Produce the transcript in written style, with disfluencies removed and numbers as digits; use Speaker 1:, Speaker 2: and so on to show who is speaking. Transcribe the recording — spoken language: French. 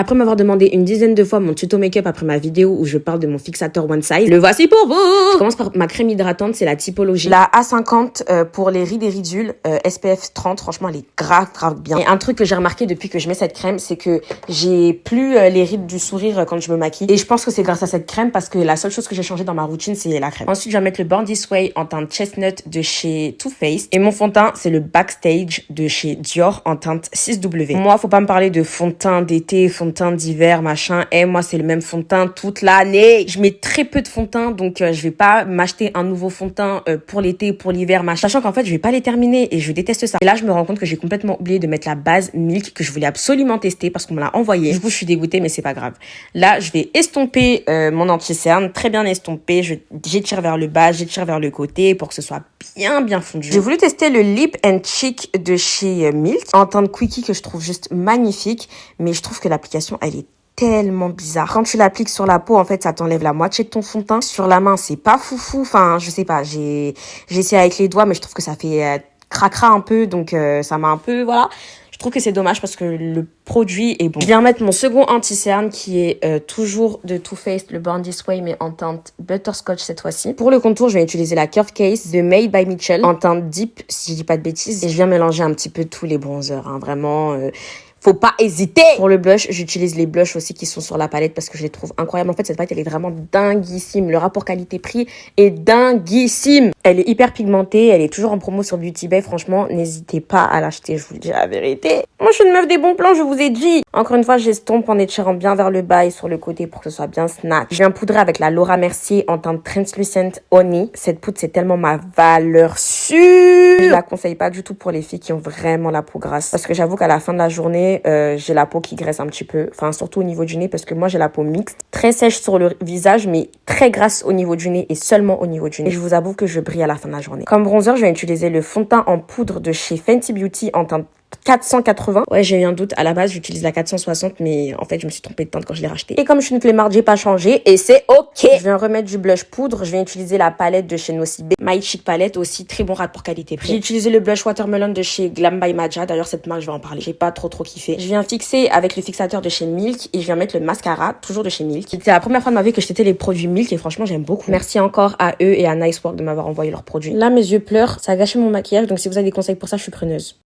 Speaker 1: Après m'avoir demandé une dizaine de fois mon tuto make-up après ma vidéo où je parle de mon fixateur One Size, le voici pour vous. Je commence par ma crème hydratante, c'est la typologie. La A50 pour les rides et ridules, SPF 30, franchement elle est grave bien. Et un truc que j'ai remarqué depuis que je mets cette crème, c'est que j'ai plus les rides du sourire quand je me maquille. Et je pense que c'est grâce à cette crème parce que la seule chose que j'ai changé dans ma routine, c'est la crème. Ensuite, je vais mettre le Born This Way en teinte Chestnut de chez Too Faced. Et mon fond de teint, c'est le Backstage de chez Dior en teinte 6W. Moi, faut pas me parler de fond de teint d'été, fond de teint d'hiver, machin. Et moi, c'est le même fond de teint toute l'année. Je mets très peu de fond de teint, donc je vais pas m'acheter un nouveau fond de teint pour l'été, pour l'hiver, machin. Sachant qu'en fait, je vais pas les terminer et je déteste ça. Et là, je me rends compte que j'ai complètement oublié de mettre la base Milk que je voulais absolument tester parce qu'on me l'a envoyé. Du coup, je suis dégoûtée, mais c'est pas grave. Là, je vais estomper mon anti-cerne, très bien estompé. J'étire vers le bas, j'étire vers le côté pour que ce soit bien fondu. J'ai voulu tester le Lip and Cheek de chez Milk en teinte Quickie que je trouve juste magnifique, mais je trouve que l'application, elle est tellement bizarre. Quand tu l'appliques sur la peau, en fait, ça t'enlève la moitié de ton fond de teint. Sur la main, c'est pas foufou. Enfin, je sais pas, j'ai essayé avec les doigts, mais je trouve que ça fait cracra un peu, donc ça m'a un peu, voilà. Je trouve que c'est dommage parce que le produit est bon. Je viens mettre mon second anti-cerne qui est toujours de Too Faced, le Born This Way, mais en teinte Butterscotch cette fois-ci. Pour le contour, je vais utiliser la Curve Case de Made by Mitchell en teinte Deep, si je dis pas de bêtises. Et je viens mélanger un petit peu tous les bronzers, hein, vraiment... faut pas hésiter. Pour le blush, j'utilise les blushs aussi qui sont sur la palette parce que je les trouve incroyables. En fait, cette palette, elle est vraiment dinguissime. Le rapport qualité-prix est dinguissime. Elle est hyper pigmentée. Elle est toujours en promo sur Beauty Bay. Franchement, n'hésitez pas à l'acheter. Je vous le dis la vérité. Moi, je suis une meuf des bons plans, je vous ai dit. Encore une fois, j'estompe en étirant bien vers le bas et sur le côté pour que ce soit bien snatch. Je viens poudrer avec la Laura Mercier en teinte Translucent Honey. Cette poudre, c'est tellement ma valeur sûre. Je la conseille pas du tout pour les filles qui ont vraiment la peau grasse. Parce que j'avoue qu'à la fin de la journée, j'ai la peau qui graisse un petit peu, enfin surtout au niveau du nez parce que moi j'ai la peau mixte, très sèche sur le visage mais très grasse au niveau du nez et seulement au niveau du nez. Et je vous avoue que je brille à la fin de la journée. Comme bronzer, je vais utiliser le fond de teint en poudre de chez Fenty Beauty en teinte 480. Ouais, j'ai eu un doute. À la base, j'utilise la 460, mais en fait, je me suis trompée de teinte quand je l'ai racheté. Et comme je suis une flemmarde, j'ai pas changé et c'est ok. Je viens remettre du blush poudre. Je vais utiliser la palette de chez Nocibé. My Chic palette aussi, très bon rapport qualité-prix. J'ai utilisé le blush Watermelon de chez Glam by Maja. D'ailleurs, cette marque, je vais en parler. J'ai pas trop kiffé. Je viens fixer avec le fixateur de chez Milk et je viens mettre le mascara, toujours de chez Milk. C'était la première fois de ma vie que je testais les produits Milk et franchement, j'aime beaucoup. Merci encore à eux et à Nice Work de m'avoir envoyé leurs produits. Là, mes yeux pleurent. Ça a gâché mon maquillage, donc si vous avez des conseils pour ça, je suis preneuse.